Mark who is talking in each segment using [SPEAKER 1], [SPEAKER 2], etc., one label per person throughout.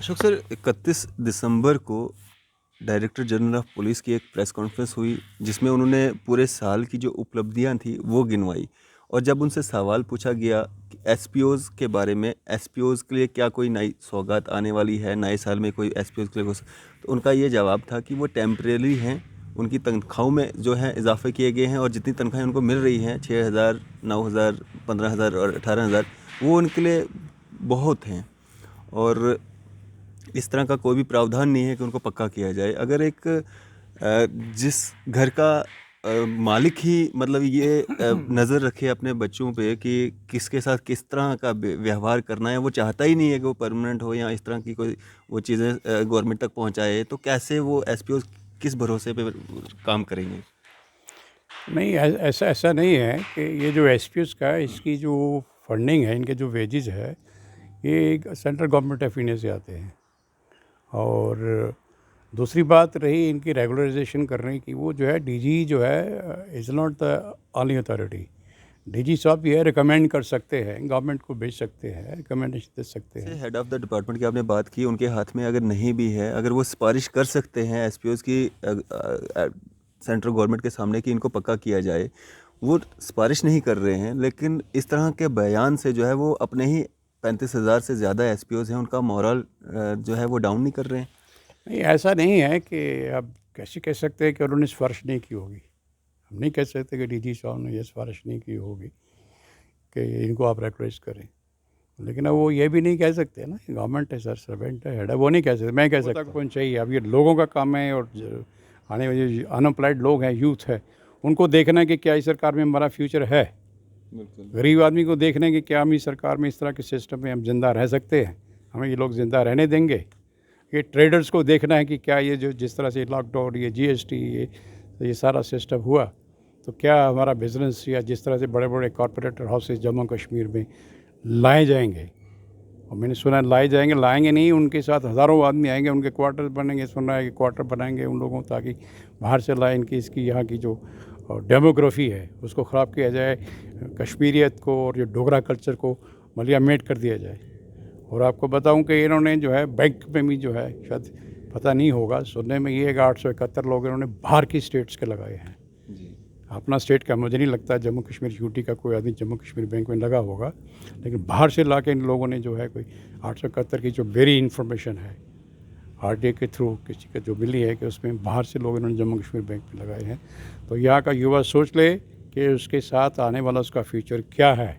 [SPEAKER 1] Ashok sir, 31 दिसंबर को director general of police की एक प्रेस कॉन्फ्रेंस हुई जिसमें उन्होंने पूरे साल की जो उपलब्धियां थी वो गिनवाई। और जब उनसे सवाल पूछा गया कि एसपीओज़ के बारे में, एसपीओज़ के लिए क्या कोई नई सौगात आने वाली है नए साल में, कोई एसपीओज़ के लिए तो उनका ये जवाब था कि वो टेम्परेरी हैं। उनकी तनख्वाहों में जो है इजाफे किए गए हैं और जितनी तनख्वाहें उनको मिल रही हैं 6,000, 9,000, 15,000 और 18,000, वो उनके लिए बहुत हैं। और इस तरह का कोई भी प्रावधान नहीं है कि उनको पक्का किया जाए। अगर एक जिस घर का मालिक ही मतलब ये नज़र रखे अपने बच्चों पे कि किसके साथ किस तरह का व्यवहार करना है, वो चाहता ही नहीं है कि वो परमानेंट हो या इस तरह की कोई वो चीज़ें गवर्नमेंट तक पहुंचाए, तो कैसे वो एसपीओ किस भरोसे पे काम करेंगे?
[SPEAKER 2] नहीं, ऐसा ऐसा नहीं है कि ये जो एसपीएस का है, इसकी जो फंडिंग है, इनके जो वेजेस है, ये सेंट्रल गवर्नमेंट ऑफ इंडिया से आते हैं। और दूसरी बात रही इनकी रेगुलराइजेशन करने की, वो जो है डीजी जो है is not the only authority. DG साहब ये रिकमेंड कर सकते हैं, गवर्नमेंट को भेज सकते हैं, रिकमेंडेशन दे सकते
[SPEAKER 1] से
[SPEAKER 2] हैं।
[SPEAKER 1] हेड ऑफ द डिपार्टमेंट की आपने बात की, उनके हाथ में अगर नहीं भी है, अगर वो सिफारिश कर सकते हैं एसपीओज़ की सेंट्रल गवर्नमेंट के सामने कि इनको पक्का किया जाए, वो सिफारिश नहीं कर रहे हैं। लेकिन इस तरह के बयान से जो है वो अपने ही 35,000 से ज़्यादा एसपीओज़ हैं, उनका मोरल जो है वो डाउन नहीं कर रहे हैं।
[SPEAKER 2] नहीं, ऐसा नहीं है कि अब कैसे कह सकते हैं कि उन्होंने सिफारिश नहीं की होगी। हम नहीं कह सकते कि डीजी साहब ने ये सिफारिश नहीं की होगी कि इनको आप रेगुलराइज करें। लेकिन अब वो ये भी नहीं कह सकते ना, गवर्नमेंट है सर, सर्वेंट है, हेड है, वो नहीं कह सकते, मैं कह सकता हूँ। कौन चाहिए? अब ये लोगों का काम है, और आने वाले अनएम्प्लॉयड लोग हैं, यूथ है, उनको देखना है कि क्या इस सरकार में हमारा फ्यूचर है।
[SPEAKER 1] बिल्कुल।
[SPEAKER 2] गरीब आदमी को देखना है कि क्या हम इस सरकार में, इस तरह के सिस्टम में हम जिंदा रह सकते हैं, हमें ये लोग जिंदा रहने देंगे। ये ट्रेडर्स को देखना है कि क्या ये जो जिस तरह से लॉकडाउन, ये जीएसटी, ये सारा सिस्टम हुआ, तो क्या हमारा बिजनेस या जिस तरह से बड़े बड़े कॉरपोरेट हाउसेस जम्मू कश्मीर में लाए जाएंगे। और मैंने सुना लाए जाएंगे, लाएंगे नहीं, उनके साथ हज़ारों आदमी आएंगे, उनके क्वार्टर बनेंगे, सुन रहा है कि क्वार्टर बनाएंगे उन लोगों, ताकि बाहर से लाए, इनकी इसकी यहाँ की जो डेमोग्राफी है उसको ख़राब किया जाए, कश्मीरियत को और जो डोगरा कल्चर को मलियामेट कर दिया जाए। और आपको बताऊं कि इन्होंने जो है बैंक में भी जो है, शायद पता नहीं होगा, सुनने में ये 871 लोग इन्होंने बाहर की स्टेट्स के लगाए हैं।
[SPEAKER 1] जी।
[SPEAKER 2] अपना स्टेट का मुझे नहीं लगता जम्मू कश्मीर यूटी का कोई आदमी जम्मू कश्मीर बैंक में लगा होगा, लेकिन बाहर से ला के इन लोगों ने जो है कोई 871 की जो मेरी इन्फॉर्मेशन है आरटीए के थ्रू किसी का जो मिली है कि उसमें बाहर से लोग इन्होंने जम्मू कश्मीर बैंक में लगाए हैं। तो यहाँ का युवा सोच ले कि उसके साथ आने वाला उसका फ्यूचर क्या है।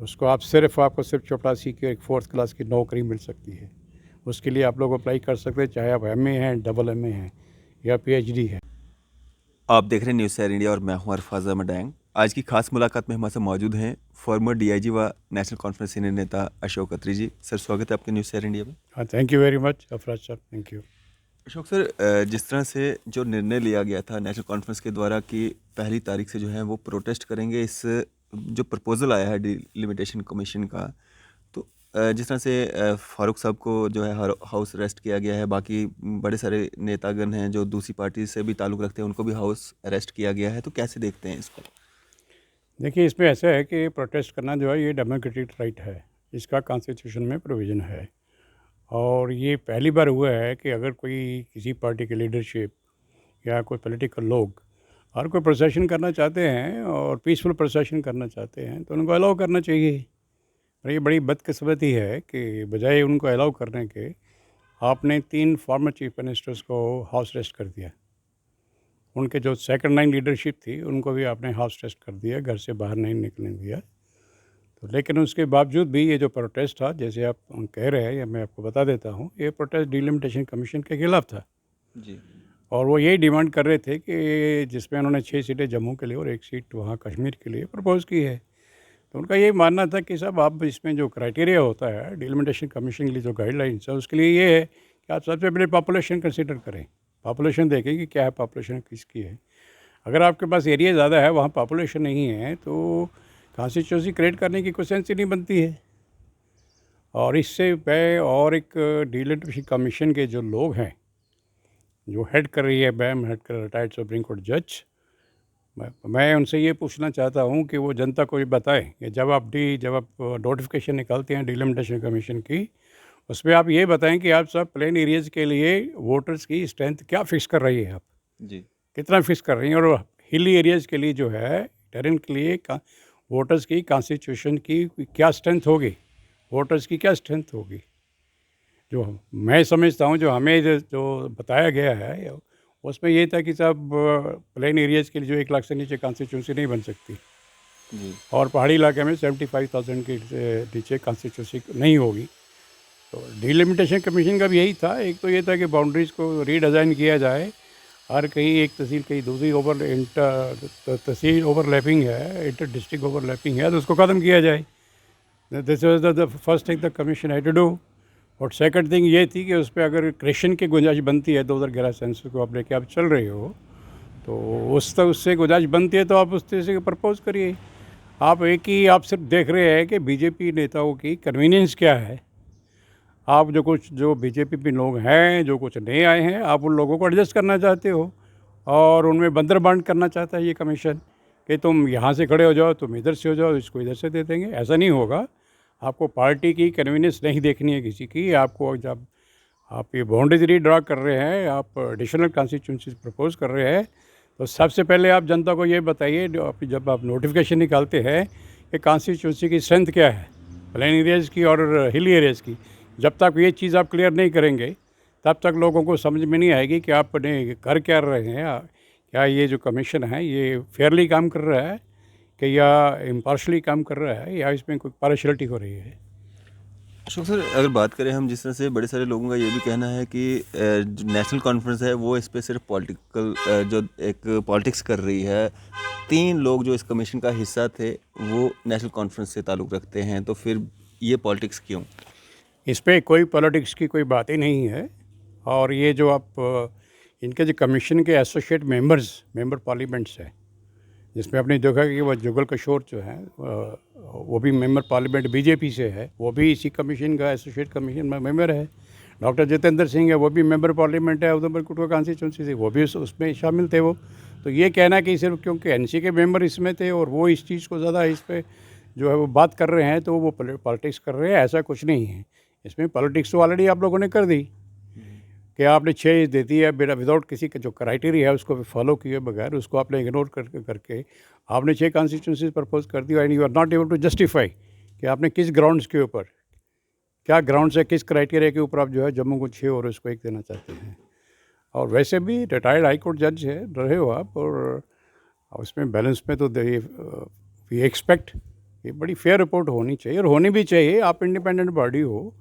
[SPEAKER 2] उसको आपको सिर्फ चपरासी की एक 4th क्लास की नौकरी मिल सकती है। उसके लिए आप लोग अप्लाई कर सकते हैं, चाहे आप एमए हैं, डबल एमए हैं या पीएचडी है।
[SPEAKER 1] आप देख रहे हैं न्यूज़ शेयर इंडिया और मैं हूं अरफाज अहमद डैंग। आज की खास मुलाकात में हमारे साथ मौजूद हैं फॉर्मर डीआईजी व नेशनल कॉन्फ्रेंस सीनियर नेता अशोक अत्री जी। सर, स्वागत है आपके न्यूज़ शेयर इंडिया में।
[SPEAKER 2] हाँ, thank you very much Afraz साहब, थैंक यू।
[SPEAKER 1] अशोक सर, जिस तरह से जो निर्णय लिया गया था नेशनल कॉन्फ्रेंस के द्वारा कि पहली तारीख से जो है वो प्रोटेस्ट करेंगे, इस जो प्रपोजल आया है डिलिमिटेशन कमीशन का, तो जिस तरह से फारूक साहब को जो है हाउस अरेस्ट किया गया है, बाकी बड़े सारे नेतागण हैं जो दूसरी पार्टी से भी ताल्लुक़ रखते हैं, उनको भी हाउस अरेस्ट किया गया है, तो कैसे देखते हैं इसको?
[SPEAKER 2] देखिए, इसमें ऐसा है कि प्रोटेस्ट करना जो है ये डेमोक्रेटिक राइट है, इसका कॉन्स्टिट्यूशन में प्रोविज़न है। और ये पहली बार हुआ है कि अगर कोई किसी पार्टी की लीडरशिप या कोई पॉलिटिकल लोग और कोई प्रोसेशन करना चाहते हैं और पीसफुल प्रोसेशन करना चाहते हैं, तो उनको अलाउ करना चाहिए। और ये बड़ी बदकिस्मती है कि बजाय उनको अलाउ करने के, आपने 3 फॉर्मर चीफ मिनिस्टर्स को हाउस अरेस्ट कर दिया। उनके जो सेकंड लाइन लीडरशिप थी उनको भी आपने हाउस अरेस्ट कर दिया, घर से बाहर नहीं निकलने दिया। तो लेकिन उसके बावजूद भी ये जो प्रोटेस्ट था, जैसे आप कह रहे हैं, या मैं आपको बता देता हूँ, ये प्रोटेस्ट डिलिमिटेशन कमीशन के खिलाफ था।
[SPEAKER 1] जी।
[SPEAKER 2] और वो यही डिमांड कर रहे थे कि जिसमें उन्होंने 6 सीटें जम्मू के लिए और 1 सीट वहाँ कश्मीर के लिए प्रपोज़ की है। तो उनका ये मानना था कि साहब, आप इसमें जो क्राइटेरिया होता है डिलिमिटेशन कमीशन के लिए, जो गाइडलाइंस है, उसके लिए ये है कि आप सबसे पहले पॉपुलेशन कंसिडर करें। पॉपुलेशन देखें कि क्या है, पॉपुलेशन किसकी है। अगर आपके पास एरिया ज़्यादा है, वहाँ पॉपुलेशन नहीं है, तो कॉन्स्टिट्यूंसी क्रिएट करने की कोई सेंस ही नहीं बनती है। और इससे मैं और एक डिलिमिटेशन कमीशन के जो लोग हैं, जो हेड कर रही है मैम, हेड कर रिटायर्ड सुप्रीम कोर्ट जज, मैं उनसे ये पूछना चाहता हूँ कि वो जनता को ये बताएं कि जब आप नोटिफिकेशन निकालते हैं डिलिमिटेशन कमीशन की, उसमें आप ये बताएं कि आप सब प्लेन एरियाज़ के लिए वोटर्स की स्ट्रेंथ क्या फिक्स कर रही है आप,
[SPEAKER 1] जी
[SPEAKER 2] कितना फिक्स कर रही हैं, और हिली एरियाज़ के लिए जो है टेरेन के लिए वोटर्स की कॉन्स्टिट्यूशन की क्या स्ट्रेंथ होगी, वोटर्स की क्या स्ट्रेंथ होगी। जो मैं समझता हूँ, जो हमें जो बताया गया है उसमें ये था कि सब प्लेन एरियाज़ के लिए जो 1 लाख से नीचे कॉन्स्टिट्यूंसी नहीं बन सकती,
[SPEAKER 1] जी
[SPEAKER 2] और पहाड़ी इलाके में 75,000 के नीचे कॉन्स्टिट्यूंसी नहीं होगी। तो डिलिमिटेशन कमीशन का भी यही था। एक तो ये था कि बाउंड्रीज़ को रीडिज़ाइन किया जाए, हर कहीं एक तहसील कहीं दूसरी तहसील ओवरलैपिंग है, इंटर डिस्ट्रिक्ट ओवरलैपिंग है, तो उसको ख़त्म किया जाए। This was the first thing the commission had to do. और सेकंड थिंग ये थी कि उस पर अगर क्रेशन की गुंजाइश बनती है, 2011 सेंसस को आप लेके आप चल रहे हो, तो उससे गुंजाइश बनती है तो आप उस तरह से प्रपोज करिए। आप एक ही आप सिर्फ देख रहे हैं कि बीजेपी नेताओं की कन्वीनियंस क्या है। आप जो बीजेपी में लोग हैं, जो कुछ नए आए हैं, आप उन लोगों को एडजस्ट करना चाहते हो, और उनमें बंदर बांट करना चाहता है ये कमीशन कि तुम यहाँ से खड़े हो जाओ, तुम इधर से हो जाओ, इसको इधर से दे देंगे। ऐसा नहीं होगा। आपको पार्टी की कन्वीनियंस नहीं देखनी है किसी की। आपको जब आप ये बाउंड्रीज रीड्रा कर रहे हैं, आप एडिशनल कॉन्स्टिट्यूंसीज प्रपोज कर रहे हैं, तो सबसे पहले आप जनता को ये बताइए, जब आप नोटिफिकेशन निकालते हैं, कि कॉन्स्टिट्यूंसी की स्ट्रेंथ क्या है, प्लेन एरियाज़ की और हिली एरियाज़ की। जब तक ये चीज़ आप क्लियर नहीं करेंगे, तब तक लोगों को समझ में नहीं आएगी कि आपने कर क्या रहे हैं। क्या ये जो कमीशन है ये फेयरली काम कर रहा है, कि या इम्पार्शली काम कर रहा है, या इसमें कोई पार्शियलिटी हो रही है।
[SPEAKER 1] अशोक सर, अगर बात करें हम, जिस तरह से बड़े सारे लोगों का ये भी कहना है कि जो नेशनल कॉन्फ्रेंस है वो इस पे सिर्फ पॉलिटिकल जो एक पॉलिटिक्स कर रही है। 3 लोग जो इस कमीशन का हिस्सा थे वो नेशनल कॉन्फ्रेंस से ताल्लुक़ रखते हैं, तो फिर ये पॉलिटिक्स क्यों?
[SPEAKER 2] इस पे कोई पॉलिटिक्स की कोई बात ही नहीं है। और ये जो आप इनके जो कमीशन के एसोसिएट मेंबर पार्लियामेंट्स हैं, जिसमें आपने देखा कि वो जुगल किशोर जो हैं, वो भी मेंबर पार्लियामेंट बीजेपी से है, वो भी इसी कमीशन का एसोसिएट कमीशन में मेंबर है। डॉक्टर जितेंद्र सिंह है, वो भी मेंबर पार्लियामेंट है उधमपुर कॉन्स्टिट्यूंसी से, वो भी उसमें शामिल थे। वो तो ये कहना कि सिर्फ क्योंकि एनसी के मेंबर इसमें थे और वो इस चीज़ को ज़्यादा इस पर जो है वो बात कर रहे हैं, तो वो पॉलिटिक्स कर रहे हैं, ऐसा कुछ नहीं है। इसमें पॉलिटिक्स तो ऑलरेडी आप लोगों ने कर दी कि आपने 6 दे दी है विदाउट किसी का जो क्राइटेरिया है उसको फॉलो किए बगैर, उसको आपने इग्नोर करके आपने 6 कॉन्स्टिट्यूंसीज प्रपोज कर दी, and you are not able to justify कि आपने किस ग्राउंड्स के ऊपर, क्या ग्राउंड्स है, किस क्राइटेरिया के ऊपर आप जो है जम्मू को 6 और उसको 1 देना चाहते हैं। और वैसे भी रिटायर्ड हाई कोर्ट जज है रहे हो आप, और उसमें बैलेंस में तो वी एक्सपेक्ट ये बड़ी फेयर रिपोर्ट होनी चाहिए, और होनी भी चाहिए। आप इंडिपेंडेंट बॉडी हो,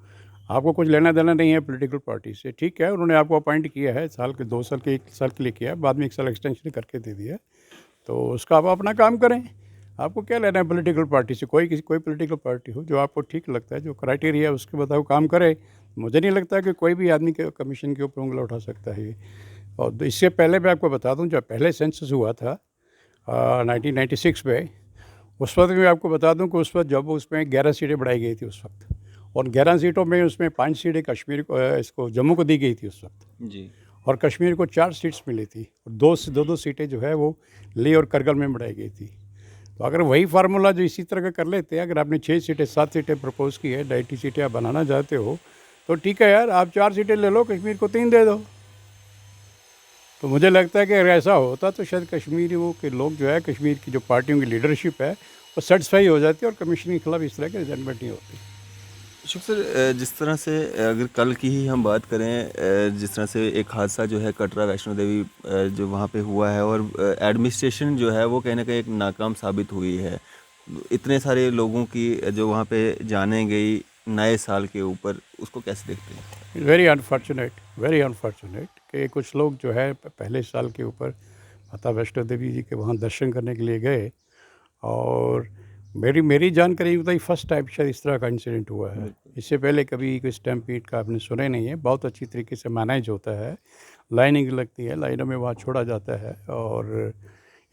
[SPEAKER 2] आपको कुछ लेना देना नहीं है पॉलिटिकल पार्टी से, ठीक है। उन्होंने आपको अपॉइंट किया है, साल के 2 साल के 1 साल के लिए किया है, बाद में 1 साल एक्सटेंशन करके दे दिया, तो उसका आप अपना काम करें। आपको क्या लेना है पॉलिटिकल पार्टी से? कोई पॉलिटिकल पार्टी हो, जो आपको ठीक लगता है, जो क्राइटेरिया है उसके बताओ काम करे। मुझे नहीं लगता कि कोई भी आदमी के कमीशन के ऊपर उंगली उठा सकता है ये। और इससे पहले मैं आपको बता दूं, जब पहले सेंसस हुआ था 1996 में, उस वक्त मैं आपको बता दूं कि उस वक्त जब उसमें 11 सीटें बढ़ाई गई थी उस वक्त, और 11 सीटों में उसमें 5 सीटें कश्मीर को, इसको जम्मू को दी गई थी उस वक्त,
[SPEAKER 1] जी
[SPEAKER 2] और कश्मीर को 4 सीट्स मिली थी, और 2 सीटें जो है वो लेह और करगिल में बढ़ाई गई थी। तो अगर वही फार्मूला जो इसी तरह का कर लेते हैं, अगर आपने 6 सीटें 7 सीटें प्रपोज की है, 80 सीटें आप बनाना चाहते हो, तो ठीक है यार, आप 4 सीटें ले लो, कश्मीर को 3 दे दो। तो मुझे लगता है कि अगर ऐसा होता तो शायद कश्मीरियों के लोग जो है, कश्मीर की जो पार्टियों की लीडरशिप है, वो सेटिस्फाई हो जाती है, और कमीशन के खिलाफ इस तरह की रिजल्टमेंट नहीं होती।
[SPEAKER 1] अशोक सर, जिस तरह से अगर कल की ही हम बात करें, जिस तरह से एक हादसा जो है कटरा वैष्णो देवी जो वहाँ पे हुआ है, और एडमिनिस्ट्रेशन जो है वो कहीं ना कहीं एक नाकाम साबित हुई है। इतने सारे लोगों की जो वहाँ पे जाने गई नए साल के ऊपर, उसको कैसे देखते हैं?
[SPEAKER 2] वेरी अनफॉर्चुनेट कि कुछ लोग जो है पहले साल के ऊपर माता वैष्णो देवी जी के वहाँ दर्शन करने के लिए गए, और मेरी जानकारी बताई फर्स्ट टाइम शायद इस तरह का इंसिडेंट हुआ है। इससे पहले कभी कोई स्टैम्पीड का आपने सुना ही नहीं है। बहुत अच्छी तरीके से मैनेज होता है, लाइनिंग लगती है, लाइनों में वहाँ छोड़ा जाता है, और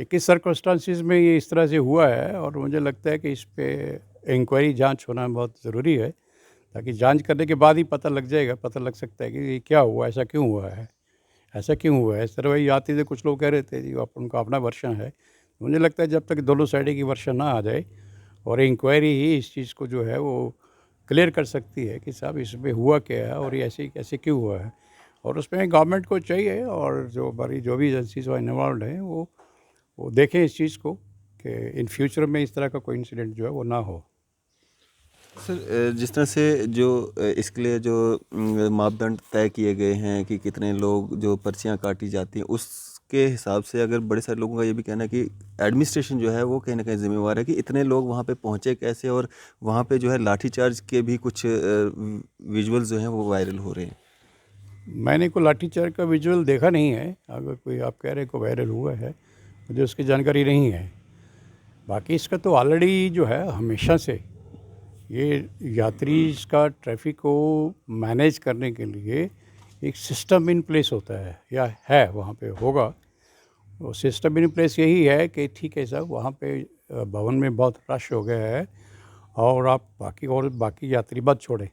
[SPEAKER 2] ये किस सर्कमस्टांसिस में ये इस तरह से हुआ है, और मुझे लगता है कि इस पर इंक्वायरी जांच होना बहुत ज़रूरी है, ताकि जांच करने के बाद ही पता लग सकता है कि ये क्या हुआ, ऐसा क्यों हुआ है, ऐसा क्यों हुआ है। इस तरह वही आते थे, कुछ लोग कह रहे थे जी उनका अपना वर्षन है। मुझे लगता है जब तक दोनों साइड की वर्षन ना आ जाए और इंक्वायरी ही इस चीज़ को जो है वो क्लियर कर सकती है कि साहब इसमें हुआ क्या है और ये ऐसे ऐसे क्यों हुआ है। और उसमें गवर्नमेंट को चाहिए और जो हमारी जो भी एजेंसीज इन्वॉल्व हैं वो देखें इस चीज़ को कि इन फ्यूचर में इस तरह का कोई इंसिडेंट जो है वो ना हो।
[SPEAKER 1] सर जिस तरह से जो इसके लिए जो मापदंड तय किए गए हैं कि कितने लोग जो पर्चियां काटी जाती हैं, उसके हिसाब से अगर बड़े सारे लोगों का ये भी कहना है कि एडमिनिस्ट्रेशन जो है वो कहीं ना कहीं जिम्मेवार है कि इतने लोग वहाँ पे पहुँचे कैसे, और वहाँ पे जो है लाठीचार्ज के भी कुछ विजुअल्स जो हैं वो वायरल हो रहे हैं।
[SPEAKER 2] मैंने कोई लाठीचार्ज का विजुअल देखा नहीं है, अगर कोई आप कह रहे हैं को वायरल हुआ है, मुझे उसकी जानकारी नहीं है। बाकी इसका तो ऑलरेडी जो है हमेशा से ये यात्री का ट्रैफिक को मैनेज करने के लिए एक सिस्टम इन प्लेस होता है या है वहाँ पे होगा। वो सिस्टम इन प्लेस यही है कि ठीक है साहब वहाँ पे भवन में बहुत रश हो गया है और आप बाकी यात्री मत छोड़ें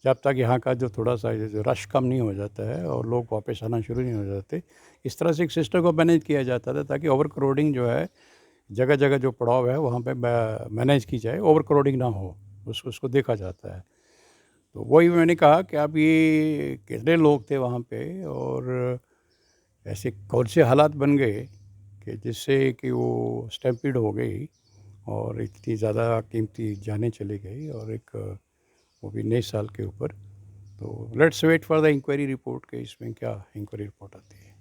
[SPEAKER 2] जब तक यहाँ का जो थोड़ा सा जो रश कम नहीं हो जाता है और लोग वापस आना शुरू नहीं हो जाते। इस तरह से एक सिस्टम को मैनेज किया जाता था ताकि ओवर क्राउडिंग जो है जगह जगह जो पड़ाव है वहाँ पे मैनेज की जाए, ओवर क्राउडिंग ना हो, उसको देखा जाता है। तो वही मैंने कहा कि अब ये कितने लोग थे वहाँ पे और ऐसे कौन से हालात बन गए कि जिससे कि वो स्टैम्पीड हो गई और इतनी ज़्यादा कीमती जानें चली गई और एक वो भी नए साल के ऊपर। तो let's wait for the inquiry report के इसमें क्या इंक्वायरी रिपोर्ट आती है।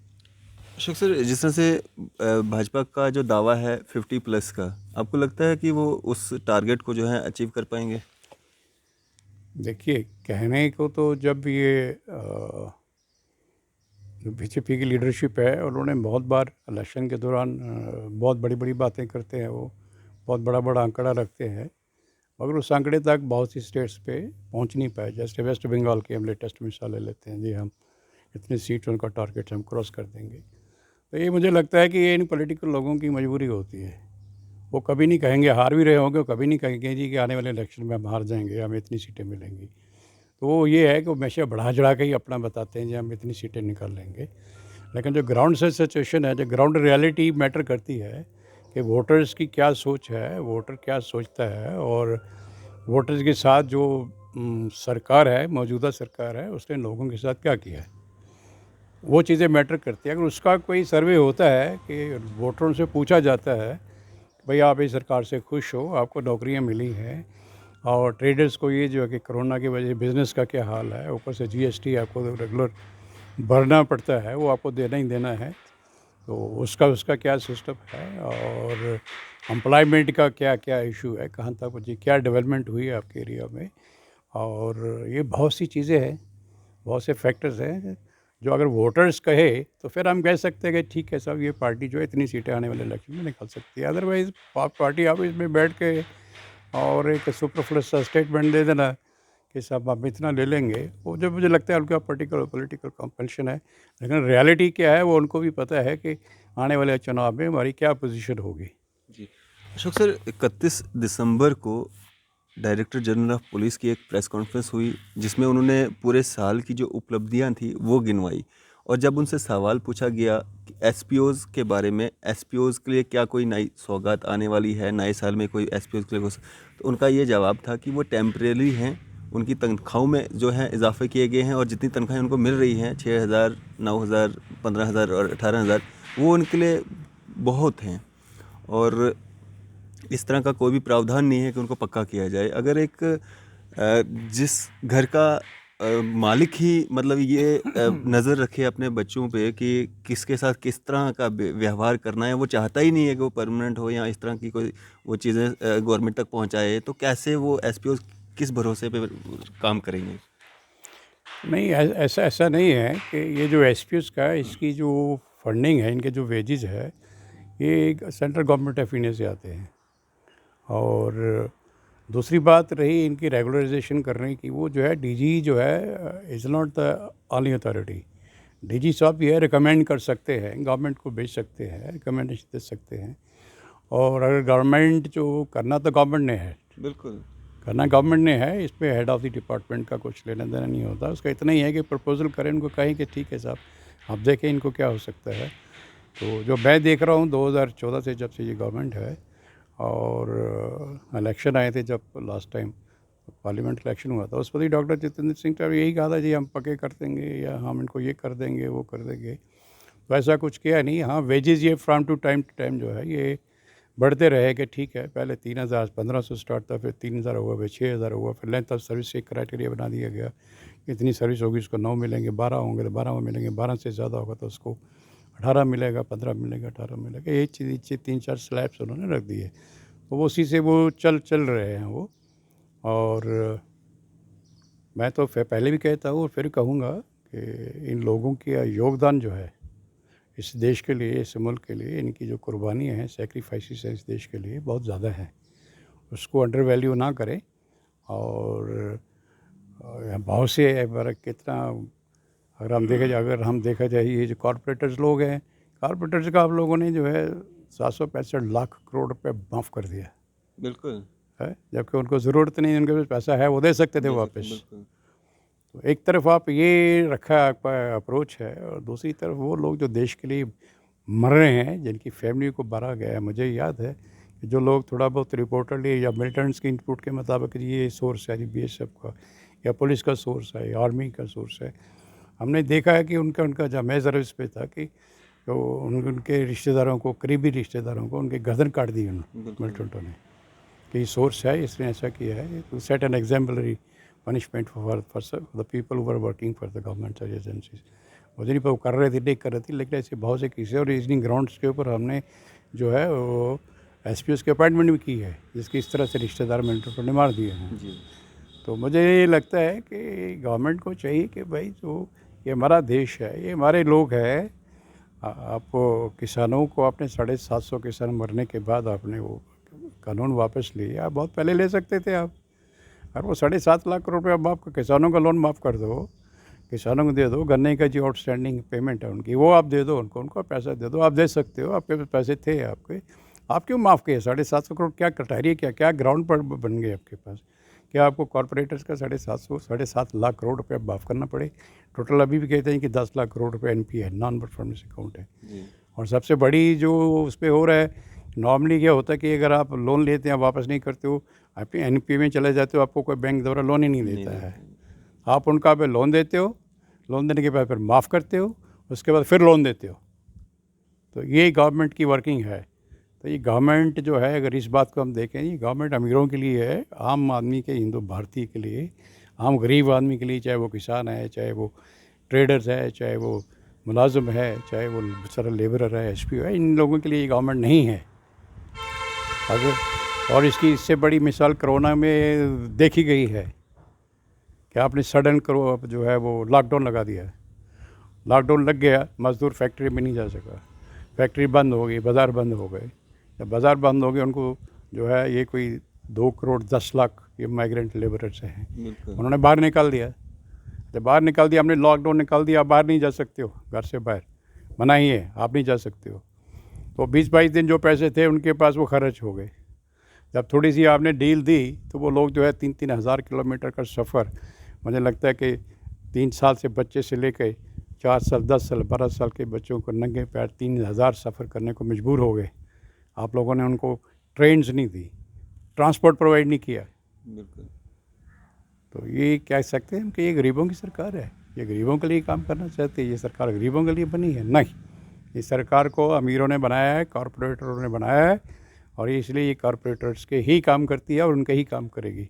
[SPEAKER 1] अशोक सर, जिस तरह से भाजपा का जो दावा है 50+ का, आपको लगता है कि वो उस टारगेट को जो है अचीव कर पाएंगे?
[SPEAKER 2] देखिए कहने को तो जब ये जो बीजेपी की लीडरशिप है उन्होंने बहुत बार इलेक्शन के दौरान बहुत बड़ी बड़ी बातें करते हैं, वो बहुत बड़ा बड़ा आंकड़ा रखते हैं मगर उस आंकड़े तक बहुत सी स्टेट्स पे पहुंच नहीं पाए। जैसे वेस्ट बंगाल की हम लेटेस्ट मिसाल ले लेते हैं, जी हम इतनी सीट उनका टारगेट हम क्रॉस कर देंगे। तो ये मुझे लगता है कि ये इन पॉलिटिकल लोगों की मजबूरी होती है। वो कभी नहीं कहेंगे, हार भी रहे होंगे, वो कभी नहीं कहेंगे जी कि आने वाले इलेक्शन में हम हार जाएंगे, हमें इतनी सीटें मिलेंगी। तो वो ये है कि वो हमेशा बढ़ा चढ़ा के ही अपना बताते हैं जी हम इतनी सीटें निकाल लेंगे। लेकिन जो ग्राउंड से सिचुएशन है, जो ग्राउंड रियलिटी मैटर करती है कि वोटर्स की क्या सोच है, वोटर क्या सोचता है और वोटर्स के साथ जो सरकार है, मौजूदा सरकार है, उसने लोगों के साथ क्या किया है, वो चीज़ें मैटर करती है। अगर उसका कोई सर्वे होता है कि वोटरों से पूछा जाता है भाई आप इस सरकार से खुश हो, आपको नौकरियां मिली हैं और ट्रेडर्स को ये जो है कि कोरोना की वजह से बिज़नेस का क्या हाल है, ऊपर से जीएसटी आपको रेगुलर भरना पड़ता है, वो आपको देना ही देना है, तो उसका उसका क्या सिस्टम है और एम्प्लॉयमेंट का क्या क्या इशू है, कहाँ तक जी क्या डेवलपमेंट हुई है आपके एरिया में। और ये बहुत सी चीज़ें हैं, बहुत से फैक्टर्स हैं जो अगर वोटर्स कहे तो फिर हम कह सकते हैं कि ठीक है साहब ये पार्टी जो है इतनी सीटें आने वाले इलेक्शन में निकाल सकती है। अदरवाइज़ पार्टी आप इसमें बैठ के और एक सुपरफ्लुअस सा स्टेटमेंट दे देना कि साहब आप इतना ले लेंगे, वो जो मुझे लगता है उनका पॉलिटिकल कंपल्शन है। लेकिन रियलिटी क्या है वो उनको भी पता है कि आने वाले चुनाव में हमारी क्या पोजीशन होगी।
[SPEAKER 1] जी। अशोक सर, 31 दिसंबर को डायरेक्टर जनरल ऑफ पुलिस की एक प्रेस कॉन्फ्रेंस हुई जिसमें उन्होंने पूरे साल की जो उपलब्धियां थी वो गिनवाई, और जब उनसे सवाल पूछा गया कि एसपीओज़ के बारे में, एसपीओज़ के लिए क्या कोई नई सौगात आने वाली है नए साल में, कोई एसपीओज़ के लिए तो उनका ये जवाब था कि वो टेम्परेरी हैं, उनकी तनख्वाहों में जो है इजाफे किए गए हैं और जितनी तनख्वाहें उनको मिल रही हैं 6,000, 9,000, 15,000 और 18,000, वो उनके लिए बहुत हैं। और इस तरह का कोई भी प्रावधान नहीं है कि उनको पक्का किया जाए। अगर एक जिस घर का मालिक ही मतलब ये नज़र रखे अपने बच्चों पे कि किसके साथ किस तरह का व्यवहार करना है, वो चाहता ही नहीं है कि वो परमानेंट हो या इस तरह की कोई वो चीज़ें गवर्नमेंट तक पहुंचाए, तो कैसे वो एसपीओ किस भरोसे पे काम करेंगे?
[SPEAKER 2] नहीं ऐसा ऐसा नहीं है कि ये जो एसपीएस का है इसकी जो फंडिंग है, इनके जो वेजेस है ये सेंट्रल गवर्नमेंट ऑफ इंडिया से आते हैं। और दूसरी बात रही इनकी रेगुलराइजेशन करने की, वो जो है डीजी जो है is not the only authority. DG साहब ये रिकमेंड कर सकते हैं, गवर्नमेंट को भेज सकते हैं, रिकमेंडेशन दे सकते हैं। और अगर गवर्नमेंट जो करना तो गवर्नमेंट ने है,
[SPEAKER 1] बिल्कुल।
[SPEAKER 2] करना गवर्नमेंट ने है, इसमें हेड ऑफ़ द डिपार्टमेंट का कुछ लेना देना नहीं होता। उसका इतना ही है कि प्रपोजल करें, उनको कहें कि ठीक है साहब आप देखें इनको क्या हो सकता है। तो जो मैं देख रहा हूँ 2014 से जब से ये गवर्नमेंट है और इलेक्शन आए थे जब लास्ट टाइम, पार्लियामेंट इलेक्शन हुआ था, उस पर ही डॉक्टर जितेंद्र सिंह का यही कहा था जी हम पक्के कर देंगे या हम इनको ये कर देंगे वो कर देंगे, तो ऐसा कुछ किया नहीं। हाँ, वेजेस ये फ्रॉम टू टाइम जो है ये बढ़ते रहे कि ठीक है, पहले 3,000 1,500 स्टार्ट था, फिर 3,000 हुआ, फिर 6,000 हुआ, फिर लेंथ ऑफ सर्विस एक क्राइटेरिया बना दिया गया, इतनी सर्विस होगी उसको 9 मिलेंगे, 12 होंगे तो 12 मिलेंगे, 12 से ज़्यादा होगा तो उसको 18 मिलेगा, 15 मिलेगा, 18 मिलेगा, ये चीज़ 3-4 स्लैब्स उन्होंने रख दिए, तो वो उसी से वो चल रहे हैं वो। और मैं तो पहले भी कहता हूँ और फिर कहूँगा कि इन लोगों का योगदान जो है इस देश के लिए, इस मुल्क के लिए, इनकी जो कुर्बानियाँ हैं, सेक्रीफाइसेस हैं इस देश के लिए बहुत ज़्यादा हैं, उसको अंडर वैल्यू ना करें। और बहुत से कितना अगर हम देखा जाए ये जो कॉरपोरेटर्स लोग हैं, कॉरपोरेटर्स का आप लोगों ने जो है 765 लाख करोड़ रुपए माफ़ कर दिया
[SPEAKER 1] बिल्कुल
[SPEAKER 2] है, जबकि उनको ज़रूरत नहीं, उनके पास पैसा है वो दे सकते थे वापस।
[SPEAKER 1] बिल्कुल
[SPEAKER 2] तो एक तरफ आप ये रखा आपका अप्रोच है और दूसरी तरफ वो लोग जो देश के लिए मर रहे हैं, जिनकी फैमिली को मारा गया है। मुझे याद है कि जो लोग थोड़ा बहुत रिपोर्टरली या मिलिटेंट्स की इनपुट के मुताबिक ये सोर्स है BSF का या पुलिस का सोर्स है या आर्मी का सोर्स है, हमने देखा है कि उनका जब मैं सर्विस पे था कि तो उनके रिश्तेदारों को, करीबी रिश्तेदारों को उनके गर्दन काट दी मिलिटेंटों ने कि सोर्स है, इसने ऐसा किया है, to set an exemplary punishment for the people who are working for the government agencies. मुझे नहीं पता वो कर रहे थे नहीं कर रहे थे, लेकिन ऐसे बहुत से केसेस और रीजनिंग ग्राउंड्स के ऊपर हमने जो है वो SPOs की अपॉइंटमेंट भी की है, जिसकी इस तरह से रिश्तेदार मिलिटेंटों ने मार दिए हैं।
[SPEAKER 1] जी
[SPEAKER 2] तो मुझे ये लगता है कि गवर्नमेंट को चाहिए कि भाई जो ये हमारा देश है, ये हमारे लोग हैं, आप किसानों को आपने 750 किसान मरने के बाद आपने वो कानून वापस लिए, आप बहुत पहले ले सकते थे आप। और वो 7.5 लाख करोड़ रुपये माफ़, किसानों का लोन माफ़ कर दो, किसानों को दे दो, गन्ने का जो आउटस्टैंडिंग पेमेंट है उनकी वो आप दे दो, उनको पैसा दे दो, आप दे सकते हो, आपके पास पैसे थे आपके, आप क्यों माफ़ किए? 750 करोड़ क्या क्राइटेरिया, क्या ग्राउंड पर बन गए आपके पास? क्या आपको कॉरपोरेटर्स का 7.5 लाख करोड़ रुपये माफ़ करना पड़े? टोटल अभी भी कहते हैं कि 10 लाख करोड़ रुपये NPA है, नॉन परफॉर्मेंस अकाउंट है। और सबसे बड़ी जो उस पर हो रहा है, नॉर्मली क्या होता है कि अगर आप लोन लेते हैं वापस नहीं करते हो, आप NPA में चले जाते हो, आपको कोई बैंक द्वारा लोन ही नहीं देता है। आप उनका पे लोन देते हो, लोन देने के बाद फिर माफ़ करते हो, उसके बाद फिर लोन देते हो। तो ये गवर्नमेंट की वर्किंग है। तो ये गवर्नमेंट जो है, अगर इस बात को हम देखें, ये गवर्नमेंट अमीरों के लिए है, आम आदमी के, हिंदू भारतीय के लिए, आम गरीब आदमी के लिए, चाहे वो किसान है, चाहे वो ट्रेडर्स है, चाहे वो मुलाजिम है, चाहे वो बेचारा लेबरर है, SPO है, इन लोगों के लिए ये गवर्नमेंट नहीं है। और इसकी इससे बड़ी मिसाल कोरोना में देखी गई है कि आपने सडन जो है वो लॉकडाउन लगा दिया। लॉकडाउन लग गया, मज़दूर फैक्ट्री में नहीं जा सका, फैक्ट्री बंद हो गई, बाज़ार बंद हो गए। जब बाज़ार बंद हो गए, उनको जो है ये कोई 2 करोड़ 10 लाख ये माइग्रेंट लेबरर्स हैं, उन्होंने बाहर निकाल दिया। जब बाहर निकाल दिया, हमने लॉकडाउन निकाल दिया, आप बाहर नहीं जा सकते हो, घर से बाहर मना ही है, आप नहीं जा सकते हो। तो 20-22 दिन जो पैसे थे उनके पास वो खर्च हो गए। जब थोड़ी सी आपने डील दी तो वो लोग जो है 3-3 हज़ार किलोमीटर का सफ़र, मुझे लगता है कि 3 साल से बच्चे से लेकर 4 साल, 10 साल, 12 साल के बच्चों को नंगे पैर 3,000 सफ़र करने को मजबूर हो गए। आप लोगों ने उनको ट्रेन्स नहीं दी, ट्रांसपोर्ट प्रोवाइड नहीं किया।
[SPEAKER 1] बिल्कुल
[SPEAKER 2] तो ये कह सकते हैं कि ये गरीबों की सरकार है, ये गरीबों के लिए काम करना चाहती है, ये सरकार गरीबों के लिए बनी है? नहीं, इस सरकार को अमीरों ने बनाया है, कॉरपोरेटरों ने बनाया है, और इसलिए ये कॉरपोरेटर्स के ही काम करती है और उनके ही काम करेगी।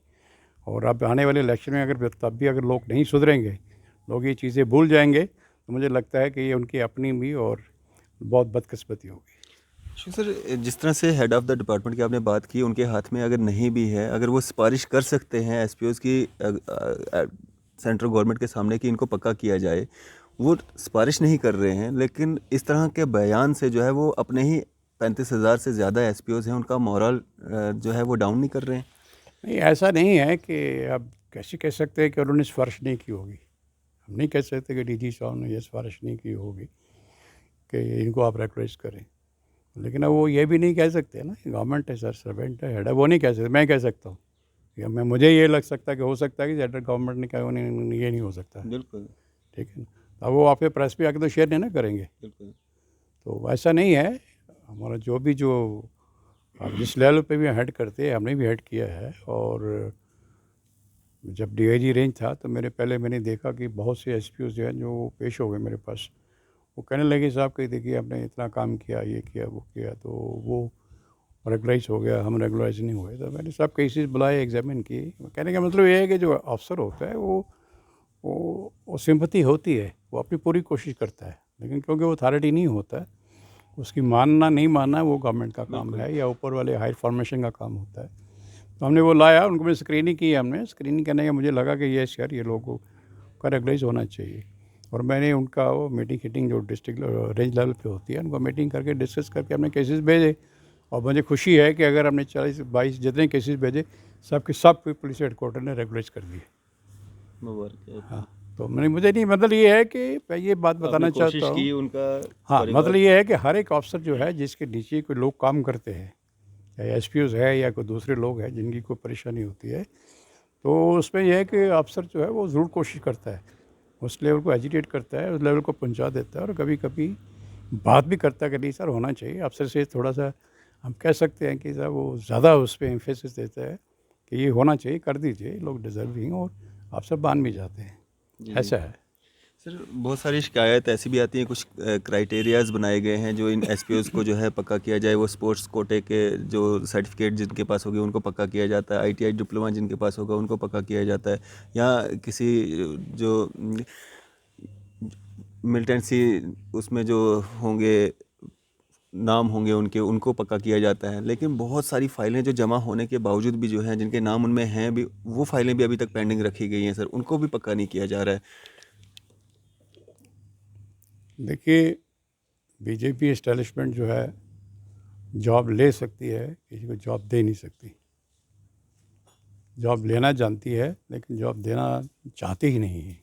[SPEAKER 2] और अब आने वाले इलेक्शन में अगर तब भी अगर लोग नहीं सुधरेंगे, लोग ये चीज़ें भूल जाएंगे, तो मुझे लगता है कि ये उनकी अपनी भी और बहुत बदकिस्मती होगी।
[SPEAKER 1] सर, जिस तरह से हेड ऑफ द डिपार्टमेंट की आपने बात की, उनके हाथ में अगर नहीं भी है, अगर वो सिफारिश कर सकते हैं SPOs की सेंट्रल गवर्नमेंट के सामने कि इनको पक्का किया जाए, वो सिफारिश नहीं कर रहे हैं, लेकिन इस तरह के बयान से जो है वो अपने ही 35,000 से ज़्यादा SPOs हैं, उनका मोरल जो है वो डाउन नहीं कर रहे हैं।
[SPEAKER 2] नहीं, ऐसा नहीं है कि अब कैसे कह सकते हैं कि उन्होंने सिफारिश नहीं की होगी। हम नहीं कह सकते कि DG साहब ने ये सिफारिश नहीं की होगी कि इनको आप रेगुलाइज करें, लेकिन अब वो ये भी नहीं कह सकते ना, गवर्नमेंट है सर, सर्वेंट है, हेड है, वो नहीं कह सकते, मैं कह सकता हूँ। या मुझे ये लग सकता है कि हो सकता है कि सेंट्रल गवर्नमेंट ने कहा, ये नहीं हो सकता है,
[SPEAKER 1] बिल्कुल
[SPEAKER 2] ठीक है ना। अब वो आपके प्रेस पे आके तो शेयर नहीं ना करेंगे।
[SPEAKER 1] बिल्कुल
[SPEAKER 2] तो ऐसा नहीं है, हमारा जो भी आप जिस लेवल पे भी हेड करते हैं, हमने भी हेड किया है, और जब डीआईजी रेंज था तो मैंने देखा कि बहुत से एसपीओ जो हैं जो पेश हो गए मेरे पास। वो कहने लगे साहब कि देखिए आपने इतना काम किया, ये किया, वो किया, तो वो रेगुलाइज हो गया, हम रेगुलाइज नहीं हुए। तो मैंने सब केसेस बुलाए, एग्जामिन किए। कहने का मतलब ये है कि जो अफसर होता है वो सिंपैथी होती है, वो अपनी पूरी कोशिश करता है, लेकिन क्योंकि वो अथॉरिटी नहीं होता है, उसकी मानना नहीं मानना वो गवर्नमेंट का काम है या ऊपर वाले हायर फॉर्मेशन का काम होता है। तो हमने वो लाया, उनको मैंने स्क्रीनिंग की। हमने स्क्रीनिंग करने का मुझे लगा कि ये यार ये लोगों का रेगुलाइज होना चाहिए। और मैंने उनका वो मीटिंग जो डिस्ट्रिक्ट रेंज लेवल पे होती है, उनको मीटिंग करके डिस्कस करके हमने केसेस भेजे। और मुझे खुशी है कि अगर हमने 40-22 जितने केसेस भेजे, सब के सब पुलिस हेडक्वार्टर ने रेगुलाइज कर दिए।
[SPEAKER 1] मुबारक है
[SPEAKER 2] हाँ,
[SPEAKER 1] आपको।
[SPEAKER 2] तो मैंने मुझे नहीं मतलब ये है कि मैं ये बात
[SPEAKER 1] आपने
[SPEAKER 2] बताना चाहता
[SPEAKER 1] कोशिश की
[SPEAKER 2] हूँ।
[SPEAKER 1] उनका
[SPEAKER 2] हाँ,
[SPEAKER 1] परिवार।
[SPEAKER 2] मतलब ये है कि हर एक अफसर जो है जिसके नीचे कोई लोग काम करते हैं, चाहे एसपीओज है या कोई दूसरे लोग हैं जिनकी कोई परेशानी होती है, तो उसमें यह है कि अफसर जो है वो ज़रूर कोशिश करता है, उस लेवल को एजिटेट करता है, उस लेवल को पहुंचा देता है, और कभी कभी बात भी करता है कि नहीं सर होना चाहिए। अफसर से थोड़ा सा हम कह सकते हैं कि सर वो ज़्यादा उस पर एम्फेसिस देता है कि ये होना चाहिए, कर दीजिए, लोग डिज़र्विंग, और अफसर मान भी जाते हैं।
[SPEAKER 1] जी जी।
[SPEAKER 2] ऐसा है।
[SPEAKER 1] सर बहुत सारी शिकायत ऐसी भी आती हैं, कुछ क्राइटेरियाज बनाए गए हैं जो इन एसपीओज को जो है पक्का किया जाए। वो स्पोर्ट्स कोटे के जो सर्टिफिकेट जिनके पास होगी उनको पक्का किया जाता है, आईटीआई डिप्लोमा जिनके पास होगा उनको पक्का किया जाता है, या किसी जो मिलिटेंसी उसमें जो होंगे नाम होंगे उनके, उनको पक्का किया जाता है। लेकिन बहुत सारी फाइलें जो जमा होने के बावजूद भी जो हैं, जिनके नाम उनमें हैं भी, वो फाइलें भी अभी तक पेंडिंग रखी गई हैं सर, उनको भी पक्का नहीं किया जा रहा है।
[SPEAKER 2] देखिए, बीजेपी एस्टेब्लिशमेंट जो है जॉब ले सकती है, किसी को जॉब दे नहीं सकती। जॉब लेना जानती है लेकिन जॉब देना चाहती ही नहीं है।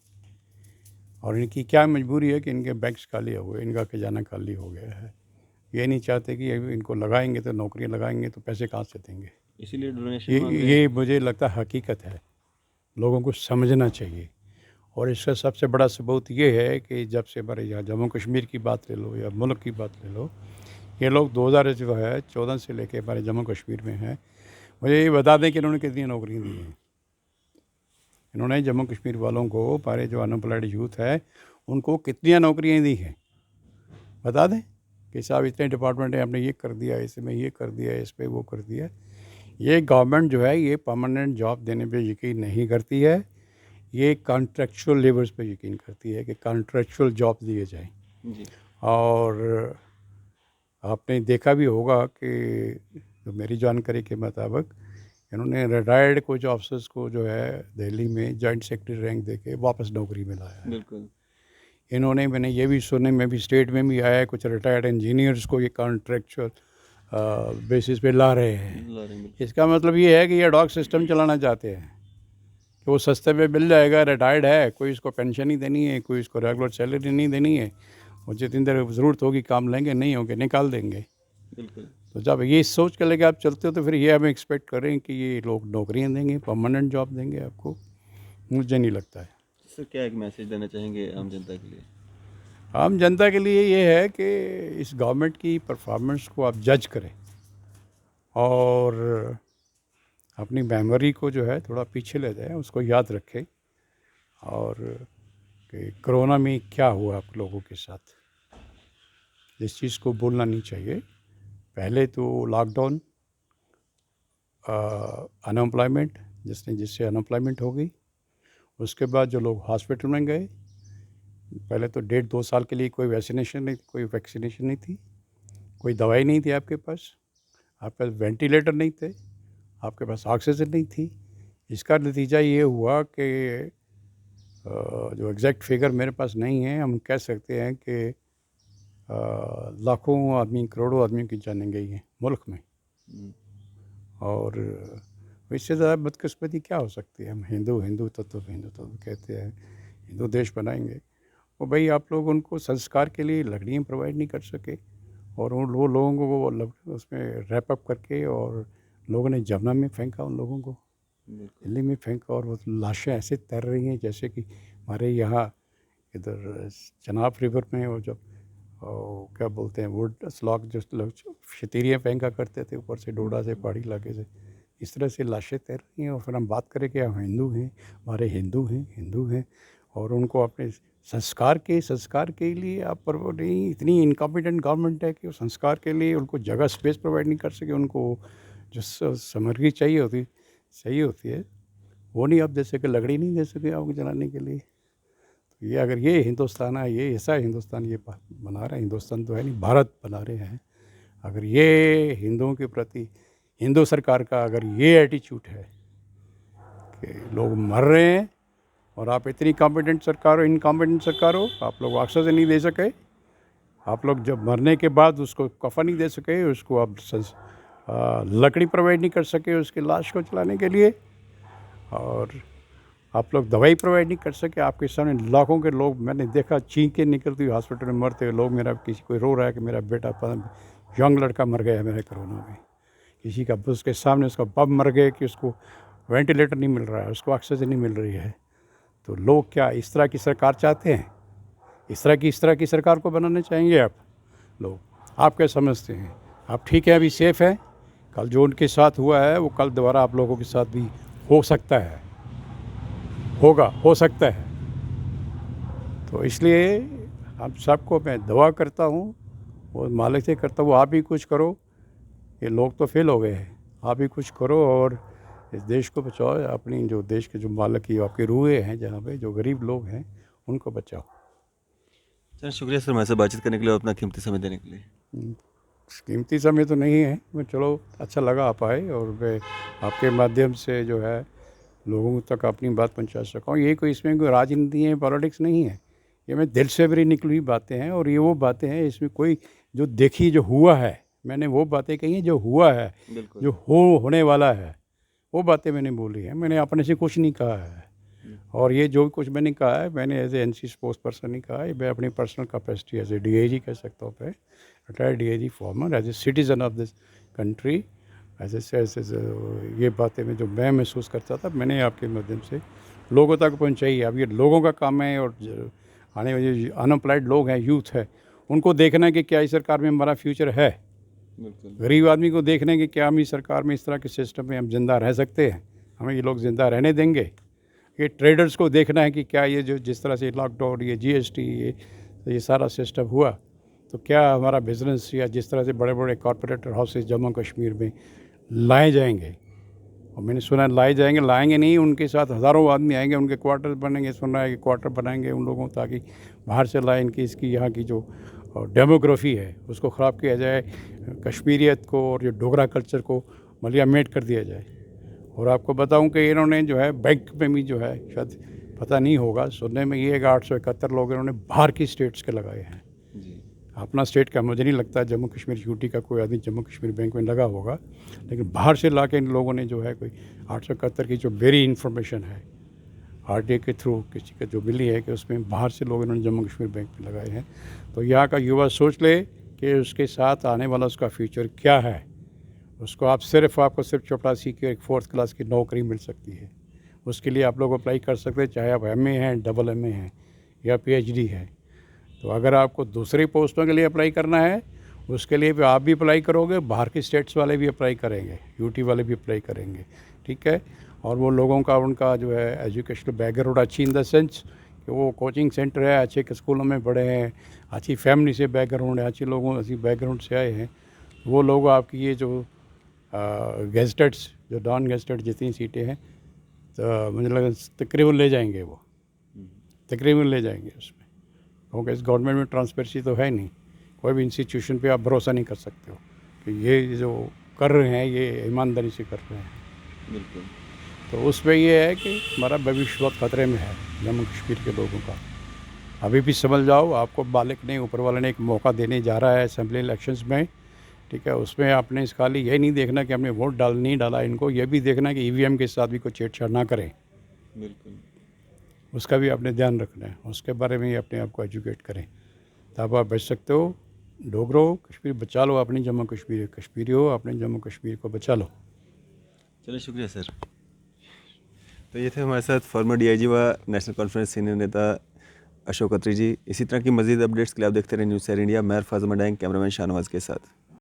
[SPEAKER 2] और इनकी क्या मजबूरी है कि इनके बैंक्स खाली हो गए, इनका खजाना खाली हो गया है। ये नहीं चाहते कि अभी इनको लगाएंगे तो नौकरियां लगाएंगे तो पैसे कहाँ से देंगे।
[SPEAKER 1] इसीलिए डोनेशन
[SPEAKER 2] ये
[SPEAKER 1] मांग रहे
[SPEAKER 2] ये
[SPEAKER 1] हैं।
[SPEAKER 2] मुझे लगता है हकीकत है, लोगों को समझना चाहिए। और इसका सबसे बड़ा सबूत ये है कि जब से हमारे यहाँ जम्मू कश्मीर की बात ले लो या मुल्क की बात ले लो, ये लोग 2014 से लेके हमारे जम्मू कश्मीर में हैं। मुझे ये बता दें कि इन्होंने कितनी नौकरियाँ दी हैं। इन्होंने जम्मू कश्मीर वालों को, हमारे जो अनएम्प्लॉयड यूथ है, उनको कितनी नौकरियाँ दी हैं, बता दें कि साहब इतने डिपार्टमेंट है, हमने ये कर दिया, इसमें ये कर दिया, इस पर वो कर दिया। ये गवर्नमेंट जो है ये परमानेंट जॉब देने पे यकीन नहीं करती है, ये कॉन्ट्रेक्चुअल लेबर्स पे यकीन करती है कि कॉन्ट्रेक्चुअल जॉब दिए जाएं।
[SPEAKER 1] जी।
[SPEAKER 2] और आपने देखा भी होगा कि जो मेरी जानकारी के मुताबिक इन्होंने रिटायर्ड कुछ ऑफिसर्स को जो है दिल्ली में जॉइंट सेक्रेटरी रैंक देके वापस नौकरी में लाया है।
[SPEAKER 1] बिल्कुल।
[SPEAKER 2] इन्होंने, मैंने ये भी सुने में भी स्टेट में भी आया है, कुछ रिटायर्ड इंजीनियर्स को ये कॉन्ट्रेक्चुअल बेसिस पे ला रहे हैं।
[SPEAKER 1] ला रहे हैं, बिल्कुल।
[SPEAKER 2] इसका मतलब ये है कि ये डॉग सिस्टम चलाना चाहते हैं कि वो सस्ते में मिल जाएगा, रिटायर्ड है, कोई इसको पेंशन नहीं देनी है, कोई इसको रेगुलर सैलरी नहीं देनी है, और जितनी देर ज़रूरत होगी काम लेंगे, नहीं होगी निकाल देंगे।
[SPEAKER 1] बिल्कुल।
[SPEAKER 2] तो जब ये सोच के लेके आप चलते हो तो फिर ये हमें एक्सपेक्ट करें कि ये लोग नौकरियां देंगे, परमानेंट जॉब देंगे आपको, मुझे नहीं लगता है।
[SPEAKER 1] सर क्या एक मैसेज देना चाहेंगे आम जनता के लिए?
[SPEAKER 2] आम जनता के लिए ये है कि इस गवर्नमेंट की परफॉर्मेंस को आप जज करें और अपनी मेमोरी को जो है थोड़ा पीछे ले जाएं, उसको याद रखें, और कि कोरोना में क्या हुआ आप लोगों के साथ, इस चीज़ को भूलना नहीं चाहिए। पहले तो लॉकडाउन, अनएम्प्लॉयमेंट, जिससे अनएम्प्लॉयमेंट हो गई, उसके बाद जो लोग हॉस्पिटल में गए, पहले तो 1.5-2 साल के लिए कोई वैक्सीनेशन नहीं, कोई वैक्सीनेशन नहीं थी, कोई दवाई नहीं थी आपके पास वेंटिलेटर नहीं थे, आपके पास ऑक्सीजन नहीं थी। इसका नतीजा ये हुआ कि जो एग्जैक्ट फिगर मेरे पास नहीं है, हम कह सकते हैं कि लाखों आदमी, करोड़ों आदमी की जानें गई हैं मुल्क में। और इससे ज़्यादा बदकिस्मती क्या हो सकती है। हम हिंदू कहते हैं, हिंदू देश बनाएंगे, वो भाई आप लोग उनको संस्कार के लिए लकड़ियाँ प्रोवाइड नहीं कर सके, और वो लोगों को वो उसमें रैप अप करके और लोगों ने जमुना में फेंका उन लोगों को, दिल्ली में फेंका, और वो लाशें ऐसे तैर रही हैं जैसे कि हमारे यहाँ इधर चनाब रिवर में वो जब क्या बोलते हैं वुड स्लॉग जो लोग शतीरियाँ फेंका करते थे ऊपर से, डोडा से, पहाड़ी इलाके से, इस तरह से लाशें तैर रही हैं और फिर हम बात करें कि हम हिंदू हैं, हमारे हिंदू हैं और उनको अपने संस्कार के लिए आप पर वो नहीं, इतनी इनकॉम्पिटेंट गवर्नमेंट है कि वो संस्कार के लिए उनको जगह स्पेस प्रोवाइड नहीं कर सके। उनको जो सामग्री चाहिए होती है वो नहीं आप दे सके, लकड़ी नहीं दे सके आपको जलाने के लिए। तो ये अगर ये हिंदुस्तान है, ये ऐसा हिंदुस्तान ये बना रहे हैं, हिंदुस्तान तो है नहीं, भारत बना रहे हैं। अगर ये हिंदुओं के प्रति हिंदू सरकार का अगर ये एटीट्यूड है कि लोग मर रहे हैं और आप इतनी कॉम्पिटेंट सरकार हो, इनकॉम्पिटेंट सरकार हो, आप लोग ऑक्सीजन नहीं दे सके, आप लोग जब मरने के बाद उसको कफन नहीं दे सके, उसको आप लकड़ी प्रोवाइड नहीं कर सके उसकी लाश को जलाने के लिए, और आप लोग दवाई प्रोवाइड नहीं कर सके। आपके सामने लाखों के लोग मैंने देखा चीखें निकलती हुई हॉस्पिटल में मरते हुए लोग। मेरा किसी कोई रो रहा है कि मेरा बेटा यंग लड़का मर गया है मेरे कोरोना में, किसी का उसके सामने उसका बाप मर गया कि उसको वेंटिलेटर नहीं मिल रहा है, उसको ऑक्सीजन नहीं मिल रही है। तो लोग क्या इस तरह की सरकार चाहते हैं? इस तरह की सरकार को बनाना चाहेंगे आप लोग? आप क्या समझते हैं? आप ठीक है, अभी सेफ़ है? कल जो उनके साथ हुआ है वो कल दोबारा आप लोगों के साथ भी हो सकता है, हो सकता है। तो इसलिए हम सबको मैं दुआ करता हूँ और मालिक से करता हूँ, आप ही कुछ करो। ये लोग तो फेल हो गए हैं, आप ही कुछ करो और इस देश को बचाओ। अपनी जो देश के जो मालिक की आपके रूहे हैं, जहाँ पे जो गरीब लोग हैं उनको बचाओ।
[SPEAKER 1] चलिए शुक्रिया सर हमारे से बातचीत करने के लिए और अपना कीमती समय देने के लिए।
[SPEAKER 2] कीमती समय तो नहीं है, मैं चलो अच्छा लगा आप आए और मैं आपके माध्यम से जो है लोगों तक अपनी बात पहुंचा सका हूँ। ये कोई इसमें कोई राजनीति है, पॉलिटिक्स नहीं है, ये मैं दिल से भरी निकली हुई बातें हैं। और ये वो बातें हैं, इसमें कोई जो देखी जो हुआ है, मैंने वो बातें कही हैं जो हुआ है, जो होने वाला है, वो बातें मैंने बोली हैं। मैंने अपने से कुछ नहीं कहा है। और ये जो कुछ मैंने कहा है, मैंने as a NC sports person नहीं कहा है, मैं अपनी personal capacity as a DIG कह सकता हूँ, मैं retired DIG former, as a citizen of this country, ये बातें मैं जो मैं महसूस करता था, मैंने आपके माध्यम से लोगों तक पहुँचाई है। अब ये लोगों का काम है और आने वाले जो अनएम्प्लॉयड लोग हैं, यूथ है, उनको देखना है कि क्या इस सरकार में हमारा फ्यूचर है। गरीब आदमी को देखना है कि क्या हम इस सरकार में इस तरह के सिस्टम में हम ज़िंदा रह सकते हैं, हमें ये लोग ज़िंदा रहने देंगे। ये ट्रेडर्स को देखना है कि क्या ये जो जिस तरह से लॉकडाउन, ये GST, ये सारा सिस्टम हुआ तो क्या हमारा बिज़नेस या जिस तरह से बड़े बड़े कॉरपोरेट हाउसेज जम्मू कश्मीर में लाए जाएंगे। और मैंने सुना लाए जाएंगे, लाएंगे नहीं, उनके साथ हज़ारों आदमी आएंगे, उनके क्वार्टर बनेंगे, सुन रहा है कि क्वार्टर बनाएंगे उन लोगों, ताकि बाहर से लाए इनकी इसकी यहाँ की जो डेमोग्राफी है उसको ख़राब किया जाए, कश्मीरियत को और जो डोगरा कल्चर को मलियामेट कर दिया जाए। और आपको बताऊं कि इन्होंने जो है बैंक में भी जो है, शायद पता नहीं होगा, सुनने में ये 871 लोग इन्होंने बाहर की स्टेट्स के लगाए हैं जी। अपना स्टेट का मुझे नहीं लगता जम्मू कश्मीर UT का कोई आदमी जम्मू कश्मीर बैंक में लगा होगा, लेकिन बाहर से ला के इन लोगों ने जो है कोई 871 की जो मेरी इन्फॉर्मेशन है RTA के थ्रू किसी का जो मिली है कि उसमें बाहर से लोग इन्होंने जम्मू कश्मीर बैंक में लगाए हैं। तो यहाँ का युवा सोच ले कि उसके साथ आने वाला उसका फ्यूचर क्या है। उसको आपको सिर्फ चपरासी की एक 4th क्लास की नौकरी मिल सकती है, उसके लिए आप लोग अप्लाई कर सकते हैं, चाहे आप MA हैं, MA हैं या PhD है। तो अगर आपको दूसरी पोस्टों के लिए अप्लाई करना है, उसके लिए भी आप भी अप्लाई करोगे, बाहर के स्टेट्स वाले भी अप्लाई करेंगे, UT वाले भी अप्लाई करेंगे, ठीक है। और वो लोगों का उनका जो है एजुकेशनल बैकग्राउंड अच्छी इन द सेंस कि वो कोचिंग सेंटर है, अच्छे स्कूलों में पढ़े हैं, अच्छी फैमिली से बैकग्राउंड है, अच्छी बैकग्राउंड से आए हैं, वो लोग आपकी ये जो गेस्टेड्स जो नॉन गेस्टेड जितनी सीटें हैं तो मुझे लगा तकरीबन ले जाएंगे, वो तकरीबन ले जाएंगे उसमें, क्योंकि इस गवर्नमेंट में ट्रांसपेरेंसी तो है नहीं। कोई भी इंस्टीट्यूशन पे आप भरोसा नहीं कर सकते हो कि ये जो कर रहे हैं ये ईमानदारी से कर रहे हैं।
[SPEAKER 1] बिल्कुल।
[SPEAKER 2] तो उसमें ये है कि हमारा भविष्य बहुत खतरे में है जम्मू कश्मीर के लोगों का। अभी भी समझ जाओ, आपको मालिक ने, ऊपर वाले ने एक मौका देने जा रहा है असेंबली इलेक्शंस में, ठीक है। उसमें आपने इस खाली ये नहीं देखना कि हमने वोट नहीं डाला इनको, ये भी देखना कि EVM के साथ भी कोई छेड़छाड़ ना करें।
[SPEAKER 1] बिल्कुल,
[SPEAKER 2] उसका भी आपने ध्यान रखना है, उसके बारे में ही अपने आप को एजुकेट करें, तब आप बच सकते हो। डोगरो कश्मीर बचा लो, अपनी जम्मू कश्मीर, कश्मीरी हो, अपने जम्मू कश्मीर को बचा लो।
[SPEAKER 1] चलिए शुक्रिया सर। तो ये थे हमारे साथ फॉर्मर DIG व नेशनल कॉन्फ्रेंस सीनियर नेता अशोक अत्री जी। इसी तरह की मज़ीद अपडेट्स के लिए आप देखते रहे न्यूज़ 7 इंडिया। मैं फैज़ मडाइंग, कैमरामैन शाहनवाज के साथ।